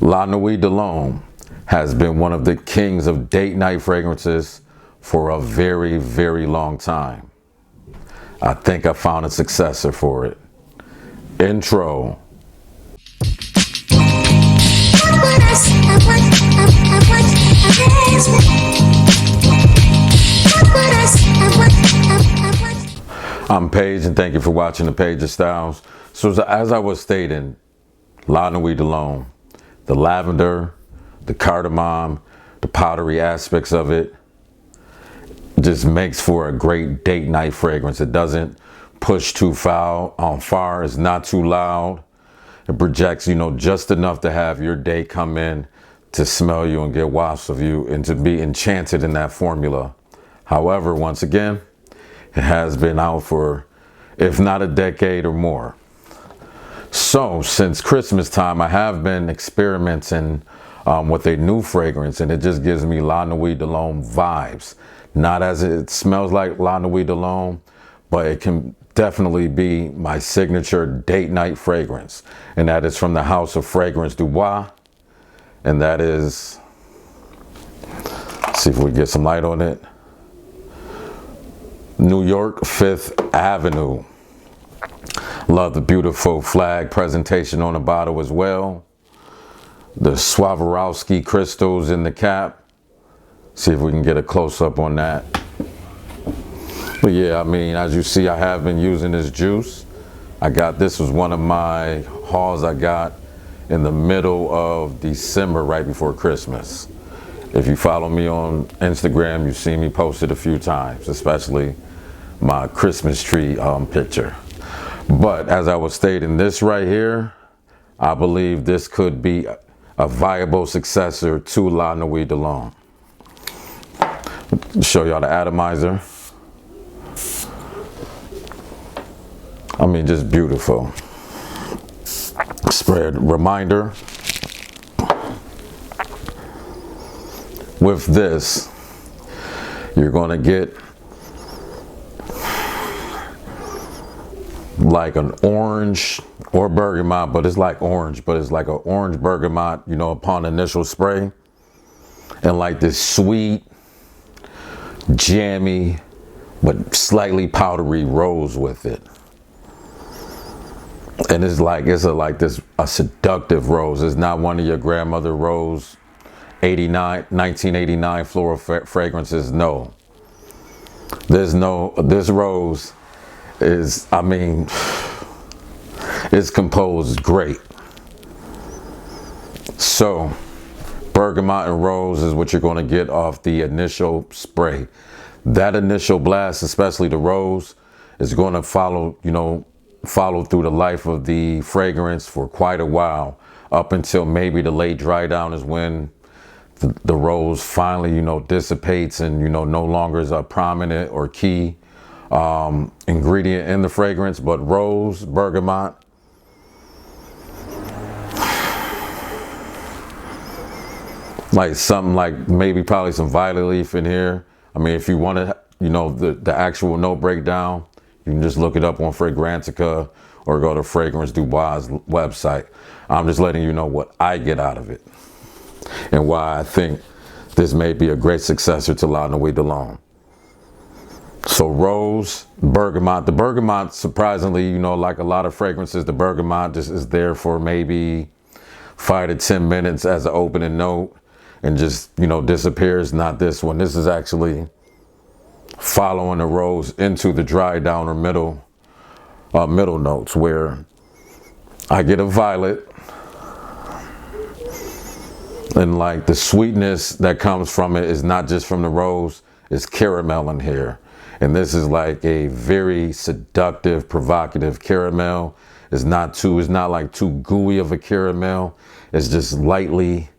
La Nuit De L'homme has been one of the kings of date night fragrances for a very, very long time. I think I found a successor for it. Intro. I'm Paige, and thank you for watching the Paige of Stylez. So as I was stating, La Nuit De L'homme, the lavender, the cardamom, the powdery aspects of it just makes for a great date night fragrance. It doesn't push too far. It's not too loud. It projects, just enough to have your day come in to smell you and get wafts of you and to be enchanted in that formula. However, once again, it has been out for, if not a decade or more. So since Christmas time, I have been experimenting with a new fragrance, and it just gives me La Nuit De L'homme vibes. Not as it smells like La Nuit De L'homme, but it can definitely be my signature date night fragrance. And that is from the house of Fragrance DuBois. And that is, let's see if we get some light on it, New York 5th Avenue. Love the beautiful flag presentation on the bottle as well. The Swarovski crystals in the cap. See if we can get a close-up on that. But yeah, as you see, I have been using this juice. This was one of my hauls I got in the middle of December, right before Christmas. If you follow me on Instagram, you've seen me post it a few times, especially my Christmas tree picture. But as I was stating, this right here, I believe this could be a viable successor to La Nuit De L'homme. Show y'all the atomizer. Just beautiful. Spread reminder. With this, you're gonna get like an orange or bergamot, but it's like orange, but it's like an orange bergamot, upon initial spray. And like this sweet, jammy, but slightly powdery rose with it. And it's a seductive rose. It's not one of your grandmother rose 1989 floral fragrances. No. This rose is, it's composed great. So bergamot and rose is what you're going to get off the initial spray. That initial blast, especially the rose, is going to follow through the life of the fragrance for quite a while, up until maybe the late dry down is when the rose finally, dissipates and, no longer is a prominent or key ingredient in the fragrance. But rose, bergamot, like something like probably some violet leaf in here. If you want to, the actual note breakdown, you can just look it up on Fragrantica or go to Fragrance DuBois' website. I'm just letting you know what I get out of it and why I think this may be a great successor to La Nuit De L'homme. So rose, bergamot. The bergamot, surprisingly, like a lot of fragrances, the bergamot just is there for maybe 5 to 10 minutes as an opening note and just, disappears. Not this one. This is actually following the rose into the dry down or middle notes, where I get a violet, and like the sweetness that comes from it is not just from the rose, it's caramel in here. And this is like a very seductive, provocative caramel. It's not like too gooey of a caramel. It's just lightly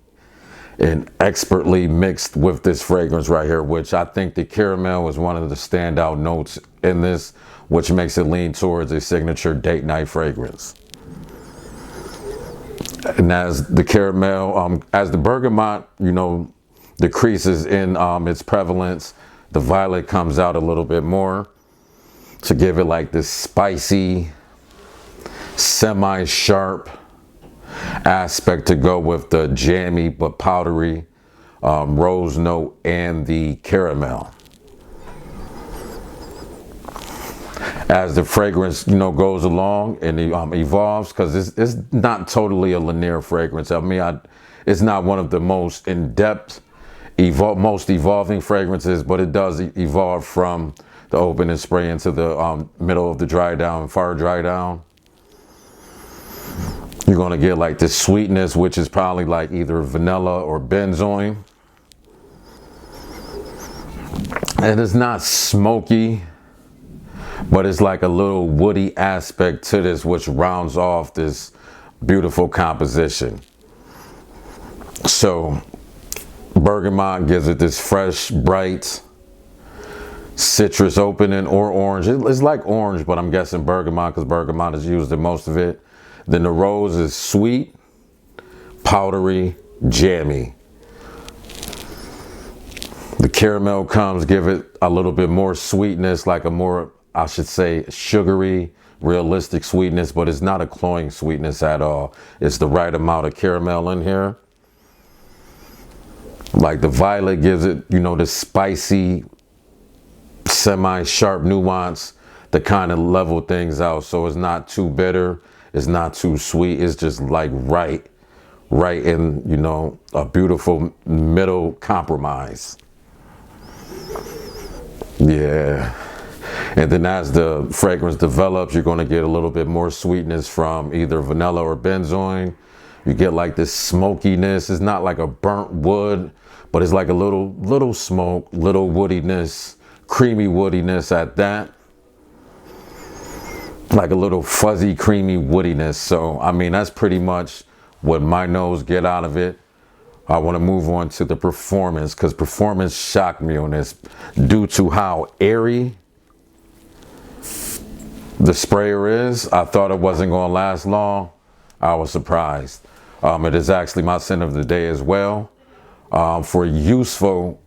and expertly mixed with this fragrance right here, which I think the caramel is one of the standout notes in this, which makes it lean towards a signature date night fragrance. And as the caramel, as the bergamot, decreases in its prevalence, the violet comes out a little bit more to give it like this spicy, semi-sharp, aspect to go with the jammy but powdery rose note and the caramel. As the fragrance, goes along and evolves, because it's not totally a linear fragrance. I mean, it's not one of the most in-depth, most evolving fragrances, but it does evolve from the open and spray into the middle of the dry down, far dry down. You're gonna get like this sweetness, which is probably like either vanilla or benzoin. And it's not smoky, but it's like a little woody aspect to this, which rounds off this beautiful composition. So Bergamot gives it this fresh, bright, citrus opening, or orange. It's like orange, but I'm guessing bergamot because bergamot is used in most of it. Then the rose is sweet, powdery, jammy. The caramel comes, give it a little bit more sweetness, like a more, I should say, sugary, realistic sweetness, but it's not a cloying sweetness at all. It's the right amount of caramel in here. Like the violet gives it, this spicy, semi-sharp nuance to kind of level things out. So it's not too bitter, it's not too sweet. It's just like right in, a beautiful middle compromise. Yeah. And then as the fragrance develops, you're going to get a little bit more sweetness from either vanilla or benzoin. You get like this smokiness. It's not like a burnt wood, but it's like a little smoke, little woodiness, creamy woodiness at that. Like a little fuzzy, creamy woodiness. So, I mean, that's pretty much what my nose get out of it. I want to move on to the performance, because performance shocked me on this due to how airy the sprayer is. I thought it wasn't going to last long. I was surprised. It is actually my scent of the day as well. For useful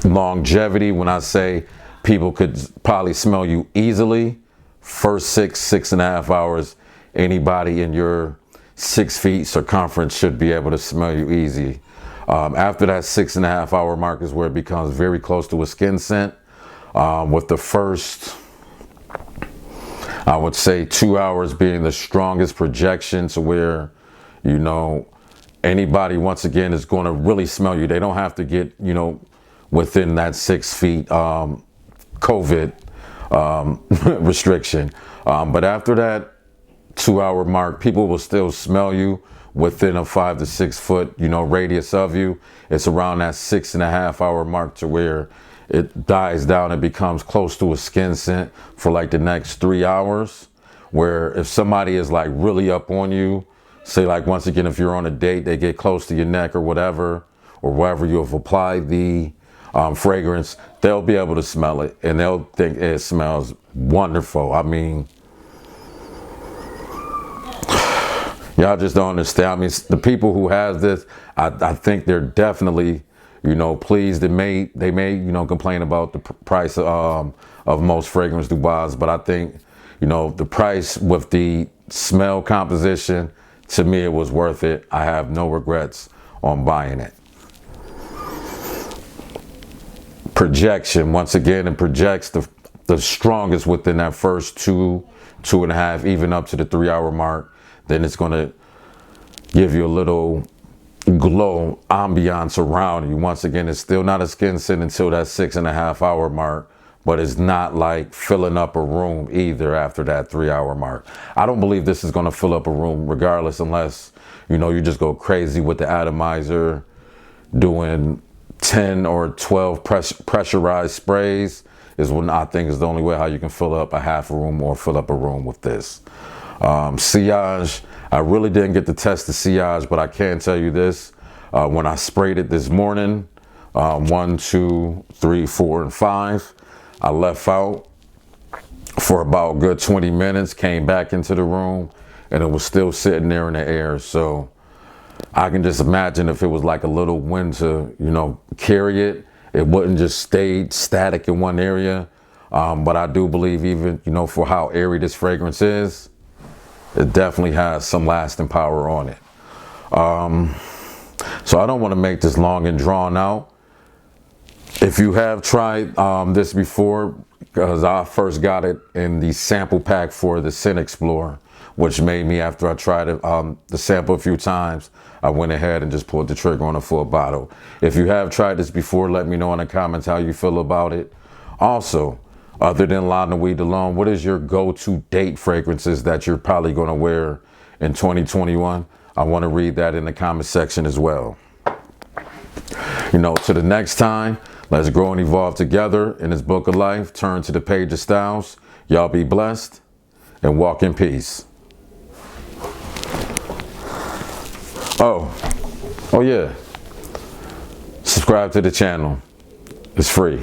longevity, when I say people could probably smell you easily, first 6.5 hours, anybody in your 6 feet circumference should be able to smell you easy. After that 6.5 hour mark is where it becomes very close to a skin scent. With the first, I would say 2 hours being the strongest projection to where, anybody, once again, is going to really smell you. They don't have to get, within that 6 feet COVID restriction. But after that 2 hour mark, people will still smell you within a 5 to 6 foot, radius of you. It's around that 6.5 hour mark to where it dies down and becomes close to a skin scent for like the next 3 hours. Where if somebody is like really up on you, say like once again, if you're on a date, they get close to your neck or whatever, or wherever you have applied the fragrance, they'll be able to smell it and they'll think it smells wonderful. I mean, y'all just don't understand. I mean, the people who has this, I think they're definitely, pleased. They may, complain about the price of most Fragrance DuBois, but I think, the price with the smell composition, to me, it was worth it. I have no regrets on buying it. Projection, once again, it projects the strongest within that first 2.5, even up to the 3 hour mark. Then it's going to give you a little glow ambiance around you. Once again, it's still not a skin scent until that 6.5 hour mark, but it's not like filling up a room either after that 3 hour mark. I don't believe this is going to fill up a room regardless, unless, you just go crazy with the atomizer, doing 10 or 12 pressurized sprays is when I think is the only way how you can fill up a half a room or fill up a room with this. Sillage, I really didn't get to test the sillage, but I can tell you this. When I sprayed it this morning, 1, 2, 3, 4, and 5, I left out for about a good 20 minutes, came back into the room, and it was still sitting there in the air. So I can just imagine if it was like a little wind to, carry it, it wouldn't just stay static in one area. But I do believe even, for how airy this fragrance is, it definitely has some lasting power on it. So I don't want to make this long and drawn out. If you have tried this before, because I first got it in the sample pack for the Scent Explorer, which made me, after I tried it, the sample a few times, I went ahead and just pulled the trigger on a full bottle. If you have tried this before, let me know in the comments how you feel about it. Also, other than Nuit De L'homme, what is your go-to date fragrances that you're probably going to wear in 2021? I want to read that in the comment section as well. You know, to the next time, let's grow and evolve together in this book of life. Turn to the Paige of Stylez. Y'all be blessed and walk in peace. Oh yeah. Subscribe to the channel. It's free.